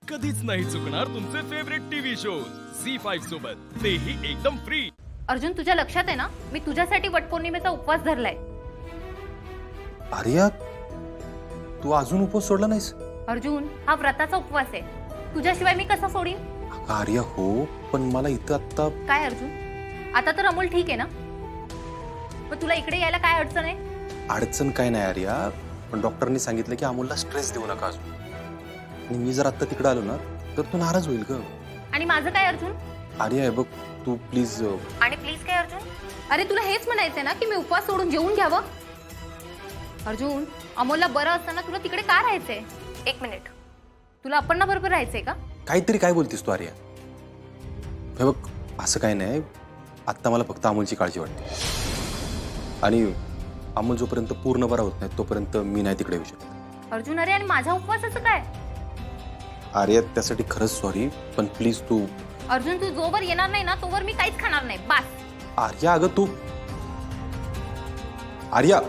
कधीच नाही चुकणार तुमचे फेवरेट टीव्ही शोज झी5 सोबत, तेही एकदम फ्री। अर्जुन, तुझ्या लक्षात आहे ना, मी तुझ्यासाठी वटपौर्णिमेचा उपवास धरलाय। आर्या, तू अजून उपवास सोडला नाहीस? अर्जुन, हा व्रताचा उपवास आहे, तुझ्याशिवाय मी कसा सोडीन? आर्या हो, पण मला इथं आता काय अर्जुन, आता तर अमोल ठीक आहे ना? मग तुला इकडे यायला काय अडचण आहे? अडचण काय नाही आर्या, पण डॉक्टरनी सांगितलं की अमोलला स्ट्रेस देऊ नका अजून। आणि मी जर आता तिकडे आलो ना तर तू नाराज होईल ग। आणि माझं काय अर्जुन? आर्या हे बघ, तू प्लीज। आणि प्लीज काय अर्जुन? अरे तुला हेच म्हणायचंय ना की मी उपवास सोडून जेवून घ्यावं? अर्जुन, अमोलला बरं असताना तुला तिकडे का राहायचंय? एक मिनिट, तुला अपर्णा बरोबर राहायचंय का? काहीतरी काय बोलतीस तू आर्या? हे बघ, असं काय नाही, आत्ता मला फक्त अमोलची काळजी वाटते। आणि अमोल जोपर्यंत पूर्ण बरा होत नाही तोपर्यंत मी नाही तिकडे येऊ शकत। अर्जुन, अरे आणि माझ्या उपवासाचं काय? आर्या, त्यासाठी खरंच सॉरी, पण प्लीज तू। अर्जुन, तू जोवर येणार नाही ना तोवर मी काहीच खाणार नाही, बस। आर्या अगं तू, आर्या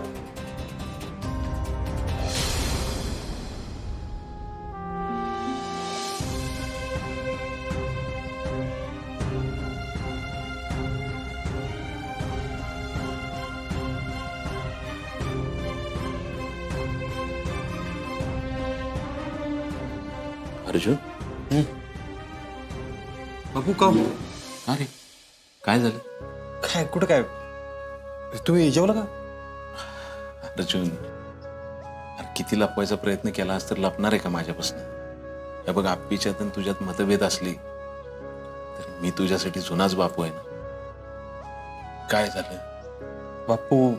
अर्जुन, बाबू का? अरे काय झालं? काय कुठं काय? तुम्ही जेवला का? अर्जुन, अरे किती लपवायचा प्रयत्न केलास तर लपणार आहे का माझ्यापासून? हे बघ, आप्पीच्यात आणि तुझ्यात मतभेद असली तर मी तुझ्यासाठी जुनाच बापू आहे ना। काय झालं? बापू,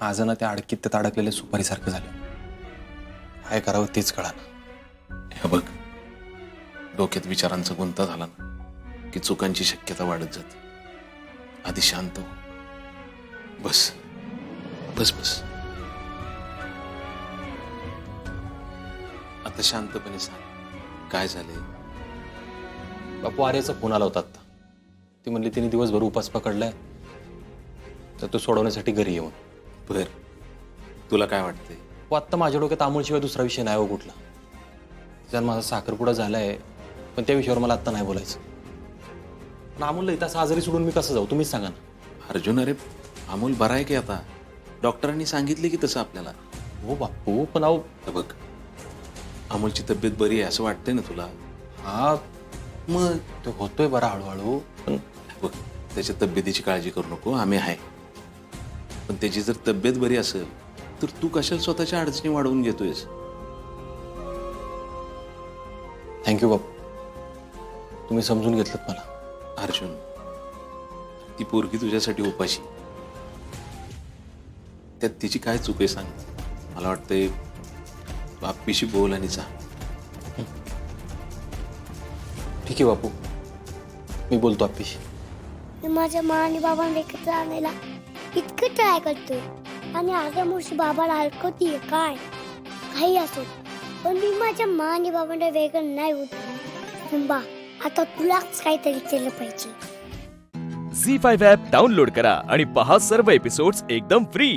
माझं ना त्या अडकीत त्यात अडकलेल्या सुपारीसारखं झालं। काय करावं तेच कळालं। हे बघ, डोक्यात विचारांचा गुंता झाला ना की चुकांची शक्यता वाढत जाते। आधी शांत हो, बस बस बस, आता शांतपणे सांग काय झाले? बापू, आर्याचा फोन आला होता आता। ती म्हणली तिने दिवसभर उपास पकडलाय तर तो सोडवण्यासाठी घरी येऊन। बर, तुला काय वाटतंय? व आत्ता माझ्या डोक्यात अमोलशिवाय दुसरा विषय नाही हो कुठला। त्याच्यात माझा साखरपुडा झालाय, पण त्या विषयावर मला आत्ता नाही बोलायचं। पण अमोलला इथं असं आजारी सोडून मी कसं जाऊ, तुम्हीच सांगा ना। अर्जुन, अरे अमोल बरा आहे की आता? डॉक्टरांनी सांगितले की तसं आपल्याला। हो बापू, पण अहो हे बघ, अमोलची तब्येत बरी आहे असं वाटतंय ना तुला? हा, मग तो होतोय बरा हळूहळू, पण हे बघ, त्याच्या तब्येतीची काळजी करू नको, आम्ही आहे। पण त्याची जर तब्येत बरी असेल तर तू कशाला स्वतःच्या अडचणी वाढवून घेतोयस? थँक्यू बापू, तुम्ही समजून घेतलं मला। अर्जुन, ती पोरगी तुझ्यासाठी उपाशी, त्यात तिची काय चूक आहे सांग? मला वाटतंय तू आप्पीशी बोल आणि जा। ठीक आहे बापू, मी बोलतो आप्पीशी। मी माझ्या मा आणि बाबांना एकत्र आणायला इतकं ट्राय करतोय आणि आग्या मुशी बाबाला हलकवतीये काय काही असो, पण मी माझ्या मा आणि बाबांना वेगळं नाही होत। बा, आता तुलाच काहीतरी केलं पाहिजे। झी5 ॲप डाउनलोड करा आणि पहा सर्व एपिसोड्स एकदम फ्री।